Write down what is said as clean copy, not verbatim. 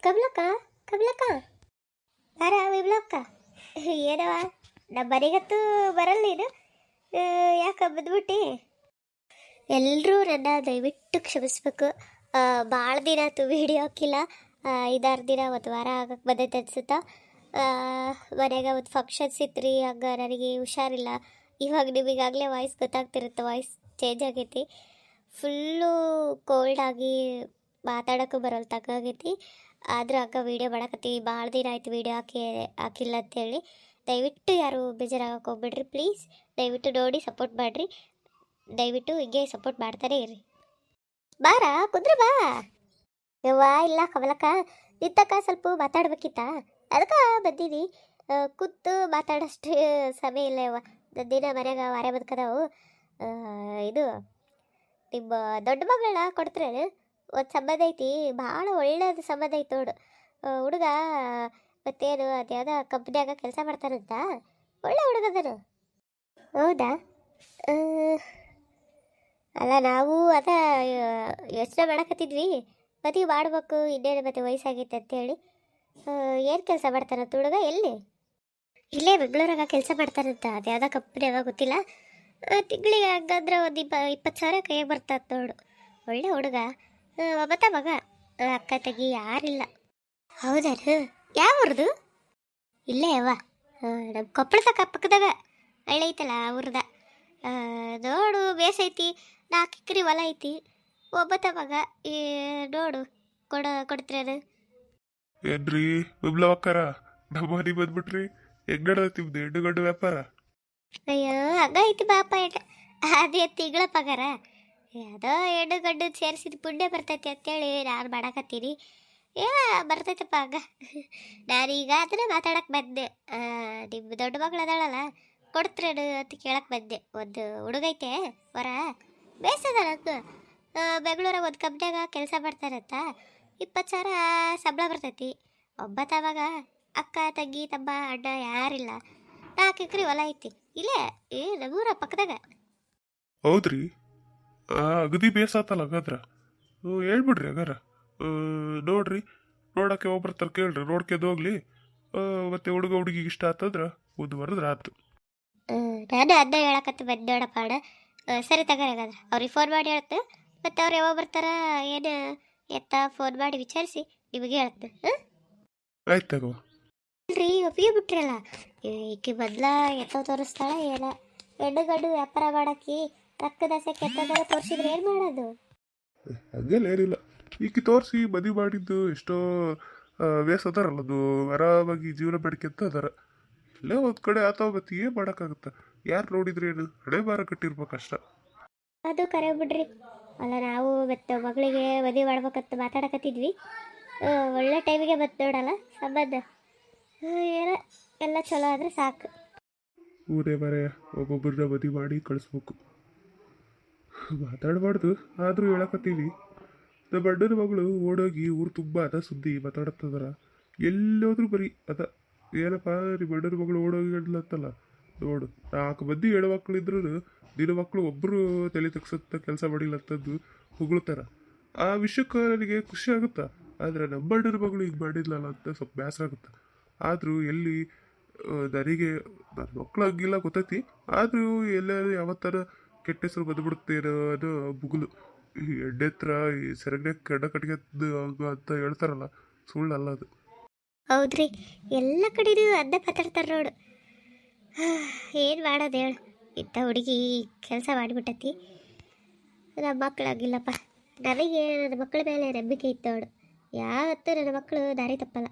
ಕಬ್ಲಕ್ಕ ಕಬ್ಲಕ್ಕ ಬಾರ ವಿಬ್ಲಕ್ಕ ಏನವ ನಮ್ಮ ಮನೆಗತ್ತು ಬರಲ್ಲ ನೀನು ಯಾಕೆ ಬಂದ್ಬಿಟ್ಟು ಎಲ್ಲರೂ ನನ್ನ ದಯವಿಟ್ಟು ಕ್ಷಮಿಸ್ಬೇಕು. ಭಾಳ ದಿನ ಆಯ್ತು ವೀಡಿಯೋ ಹಾಕಿಲ್ಲ. 5-6 ದಿನ ಒಂದು ವಾರ ಆಗಕ್ಕೆ ಬಂದೈತೆ ಅನ್ಸುತ್ತಾ. ಮನೆಯಾಗ ಒಂದು ಫಂಕ್ಷನ್ಸ್ ಇತ್ತು ರೀ, ಹಂಗೆ ನನಗೆ ಹುಷಾರಿಲ್ಲ. ಇವಾಗ ನಿಮಗಾಗಲೇ ವಾಯ್ಸ್ ಗೊತ್ತಾಗ್ತಿರುತ್ತೆ, ವಾಯ್ಸ್ ಚೇಂಜ್ ಆಗೈತಿ. ಫುಲ್ಲು ಕೋಲ್ಡ್ ಆಗಿ ಮಾತಾಡೋಕ್ಕೂ ಬರೋಲ್ಲ ತಗ್ಗಾಗೈತಿ. ಆದರೂ ಹಂಗೆ ವೀಡಿಯೋ ಮಾಡಕತ್ತೀವಿ. ಭಾಳ ದಿನ ಆಯ್ತು ವೀಡಿಯೋ ಹಾಕಿಲ್ಲ ಅಂತೇಳಿ. ದಯವಿಟ್ಟು ಯಾರು ಬೇಜಾರಾಗಕ್ಕೆ ಹೋಗ್ಬೇಡ್ರಿ ಪ್ಲೀಸ್. ದಯವಿಟ್ಟು ನೋಡಿ ಸಪೋರ್ಟ್ ಮಾಡಿರಿ. ದಯವಿಟ್ಟು ಹೀಗೆ ಸಪೋರ್ಟ್ ಮಾಡ್ತಾನೆ ಇರ್ರಿ. ಬಾರ ಕುಂದ್ರ ಬಾ. ಯವ್ವ ಇಲ್ಲ ಕಮಲಕ್ಕ, ನಿಂತಕ್ಕ ಸ್ವಲ್ಪ ಮಾತಾಡ್ಬೇಕಿತ್ತ, ಅದಕ್ಕೆ ಬಂದೀನಿ. ಕೂತು ಮಾತಾಡೋಷ್ಟು ಸಮಯ ಇಲ್ಲ ಯವ್ವ. ದಿನ ಮನ್ಯಾಗ ವಾರ ಬದುಕದವು. ಇದು ನಿಮ್ಮ ದೊಡ್ಡ ಮಗಳನ್ನ ಕೊಡ್ತಾರೆ. ಒಂದು ಸಂಬಂಧ ಐತಿ, ಭಾಳ ಒಳ್ಳೇದು ಸಂಬಂಧ ಐತಿ ನೋಡು. ಹುಡುಗ ಮತ್ತೇನು ಅದು ಯಾವುದೋ ಕಂಪ್ನಿಯಾಗ ಕೆಲಸ ಮಾಡ್ತಾನಂತ. ಒಳ್ಳೆ ಹುಡುಗದನು. ಹೌದಾ? ಅಲ್ಲ ನಾವು ಅದ ಯೋಚನೆ ಮಾಡಕತ್ತಿದ್ವಿ, ಮದುವೆ ಮಾಡ್ಬೇಕು ಇನ್ನೇನು ಮತ್ತೆ ವಯಸ್ಸಾಗೈತೆ ಅಂತೇಳಿ. ಏನು ಕೆಲಸ ಮಾಡ್ತಾನಂತ ಹುಡುಗ? ಎಲ್ಲಿ? ಇಲ್ಲೇ ಬೆಂಗಳೂರಾಗ ಕೆಲಸ ಮಾಡ್ತಾನಂತ. ಅದು ಯಾವುದೋ ಕಂಪ್ನಿಯಾಗ ಗೊತ್ತಿಲ್ಲ. ತಿಂಗಳಿಗೆ ಹಂಗಂದ್ರೆ ಒಂದು 20,000 ಕೈಯಾಗ ಬರ್ತದೆ ನೋಡು. ಒಳ್ಳೆ ಹುಡುಗ. ಒಬ್ಬತ್ತ ಮಗ, ಅಕ್ಕ ತಂಗಿ ಯಾರಿಲ್ಲ. ಹೌದಾರು? ಯಾವ್ರದು? ಇಲ್ಲೇ ಯವ್ವ, ನಮ್ಮ ಕೊಪ್ಪಳದ ಪಕ್ಕದಾಗ ಹಳ್ಳಿ ಐತಲ್ಲ ಅವ್ರದ. ನೋಡು ಬೇಸೈತಿ, 4 ಎಕರೆ ಹೊಲ ಐತಿ. ಒಬ್ಬತ್ತ ಮಗ. ನೋಡು ಕೊಡ್ತಿರೋದು. ಏನ್ರಿ ವಿಬ್ಲವಕ್ಕರ, ನಮ್ಮ ಮನೆ ಬಂದ್ಬಿಟ್ರಿ. ಹೆಂಗ್ ನಡ್ದೈತಿ ನಿಮ್ದು ಹೆಣ್ಣುಗಂಡು ವ್ಯಾಪಾರ? ಅಯ್ಯೋ ಹಂಗ ಐತಿ ಬಾಪ. ಅದೇ ತಿಂಗಳ ಪಗಾರ. ಯಾವುದೋ ಹೆಣ್ಣು ಗಂಡು ಸೇರಿಸಿದ ಪುಣ್ಯ ಬರ್ತೈತಿ ಅಂತೇಳಿ ನಾನು ಮಾಡಕತ್ತೀನಿ. ಬರ್ತೈತಪ್ಪ ಹಂಗ. ನಾನೀಗ ಅದನ್ನ ಮಾತಾಡಕ್ಕೆ ಬಂದೆ. ನಿಮ್ಮ ದೊಡ್ಡ ಮಗಳು ಅದಾಳಲ್ಲ, ಕೊಡ್ತ್ರೇನು ಅಂತ ಕೇಳಕ್ಕೆ ಬಂದೆ. ಒಂದು ಹುಡುಗೈತೆ ಹೊರ, ಬೇಸದ ನಂಗೆ. ಬೆಂಗಳೂರಾಗ ಒಂದು ಕಂಪ್ನಿಯಾಗ ಕೆಲಸ ಮಾಡ್ತಾರಂತ. 20,000 ಸಂಬಳ ಬರ್ತೈತಿ. ಒಬ್ಬ ಮಗ, ಅಕ್ಕ ತಂಗಿ ತಮ್ಮ ಅಣ್ಣ ಯಾರಿಲ್ಲ. 4 ಎಕರೆ ಹೊಲ ಐತಿ ಇಲ್ಲೇ ನಮ್ಮೂರ ಪಕ್ಕದಾಗ. ಹೌದ್ರಿ? ಅಗದಿ ಬೇಸಾತಲ್ಲ ಹಂಗಂದ್ರ. ಹೇಳ್ಬಿಡ್ರಿ ಹಂಗಾರ. ನೋಡ್ರಿ, ನೋಡಕ್ಕೆ ಒಬ್ಬರ್ತಾರ ಕೇಳ್ರಿ, ನೋಡ್ಕೊಂಡು ಹೋಗ್ಲಿ. ಮತ್ತೆ ಹುಡುಗ ಹುಡುಗಿಗೆ ಇಷ್ಟ ಆತಂದ್ರ ಮುಂದುವರೆದ್ರೆ ಆತು. ನಾನು ಅನ್ನ ಹೇಳಕತ್ತ ಬಂದು ನೋಡಪ್ಪ ಅಣ್ಣ. ಸರಿ ತಗೋರಿ ಹಾಗಾದ್ರೆ, ಅವ್ರಿಗೆ ಫೋನ್ ಮಾಡಿ ಹೇಳ್ತು. ಮತ್ತು ಅವ್ರು ಯಾವಾಗ ಬರ್ತಾರ ಏನು ಎತ್ತ ಫೋನ್ ಮಾಡಿ ವಿಚಾರಿಸಿ ನಿಮಗೆ ಹೇಳ್ತು. ಆಯ್ತು ತಗೋ. ಅಲ್ರಿ ಒಪ್ಪಿಗೆ ಬಿಟ್ರಲ್ಲ, ಈಕೆ ಮೊದ್ಲ ಎತ್ತ ತೋರಿಸ್ತಾಳ ಏನ? ಹೆಣ್ಣು ಗಂಡು ವ್ಯಾಪಾರ ಮಾಡಕ್ಕೆ ರಕ್ತದಾಸಕ್ಕೆ ಎತ್ತದಾರ ತೋರಿಸಿದ್ರೆ ಏನು ಮಾಡೋದು? ಹಂಗೆಲ್ಲ ಏನಿಲ್ಲ. ಈಕಿ ತೋರಿಸಿ ಮದುವೆ ಮಾಡಿದ್ದು ಎಷ್ಟೋ ವೇಸ್ ಅದಾರಲ್ಲ, ಅದು ಆರಾಮಾಗಿ ಜೀವನ ಬೆಡ್ಕೆಂತ ಅದಾರ. ಇಲ್ಲೇ ಒಂದು ಕಡೆ ಆತಾವ, ಮತ್ತೆ ಏನು ಮಾಡೋಕ್ಕಾಗುತ್ತ? ಯಾರು ನೋಡಿದ್ರೇನು, ಹಣೆ ಬಾರ ಕಟ್ಟಿರ್ಬೇಕಷ್ಟ. ಅದು ಕರೆ ಬಿಡ್ರಿ. ಅಲ್ಲ ನಾವು ಮತ್ತೆ ಮಗಳಿಗೆ ಮದುವೆ ಮಾಡ್ಬೇಕಂತ ಮಾತಾಡಕತ್ತಿದ್ವಿ. ಒಳ್ಳೆ ಟೈಮಿಗೆ ಬಂತು ನೋಡಲ್ಲ ಸಂಬಂಧ. ಏನೋ ಎಲ್ಲ ಚಲೋ ಆದರೆ ಸಾಕು. ಊರೇ ಬರೆಯ ಒಬ್ಬೊಬ್ಬರನ್ನ ಮದುವೆ ಮಾಡಿ ಕಳಿಸ್ಬೇಕು. ಮಾತಾಡಬಾರ್ದು, ಆದರೂ ಹೇಳಕತ್ತೀವಿ. ನಮ್ಮ ಅಣ್ಣನ ಮಗಳು ಓಡೋಗಿ ಊರು ತುಂಬ ಅದ ಸುದ್ದಿ ಮಾತಾಡತ್ತದರ. ಎಲ್ಲೋದ್ರೂ ಬರೀ ಅದ. ಏನಪ್ಪ ನಿಮ್ಮ ಅಣ್ಣನ ಮಗಳು ಓಡೋಗಿ ಅಂತಲ್ಲ. ನೋಡು, 4 ಮಂದಿ ಹೆಣ್ಣು ಮಕ್ಕಳಿದ್ರು ನಿನ್ನ ಮಕ್ಕಳು ಒಬ್ಬರು ತಲೆ ತಗ್ಸತ್ತ ಕೆಲಸ ಮಾಡಿಲ್ಲ ಅಂತಂದು ಹೊಗಳ್ತಾರ. ಆ ವಿಷಯಕ್ಕೆ ನನಗೆ ಖುಷಿ ಆಗುತ್ತಾ. ಆದರೆ ನಮ್ಮ ಅಣ್ಣನ ಮಗಳು ಈಗ ಮಾಡಿದ್ಲಲ್ಲ ಅಂತ ಸ್ವಲ್ಪ ಬೇಸರ ಆಗುತ್ತೆ. ಆದರೂ ಎಲ್ಲಿ ನನಗೆ ನನ್ನ ಮಕ್ಕಳು ಹಂಗಿಲ್ಲ ಗೊತ್ತೈತಿ. ಆದರೂ ಎಲ್ಲರೂ ಯಾವತ್ತರ ಕೆಟ್ಟ ಹೆಸರು ಬಂದುಬಿಡುತ್ತೇನೋ ಅನ್ನೋ ಬುಗುಲು. ಈ ಎಣ್ಣೆ ಹತ್ರ ಈ ಸೆರಗನೆ ಕಡ್ಡ ಕಟ್ಟಿಗೆ ಅಂತ ಹೇಳ್ತಾರಲ್ಲ, ಸುಳ್ಳಲ್ಲ ಅದು. ಹೌದ್ರಿ, ಎಲ್ಲ ಕಡೆದು ಅದ್ದ ಮಾತಾಡ್ತಾರೆ ನೋಡು. ಏನು ಮಾಡೋದು ಹೇಳು, ಇಂಥ ಹುಡುಗಿ ಕೆಲಸ ಮಾಡಿಬಿಟ್ಟತಿ. ನಮ್ಮ ಮಕ್ಕಳಾಗಿಲ್ಲಪ್ಪ. ನನಗೆ ನನ್ನ ಮಕ್ಕಳ ಮೇಲೆ ನಂಬಿಕೆ ಇತ್ತು ನೋಡು. ಯಾವತ್ತೂ ನನ್ನ ಮಕ್ಕಳು ದಾರಿ ತಪ್ಪಲ್ಲ.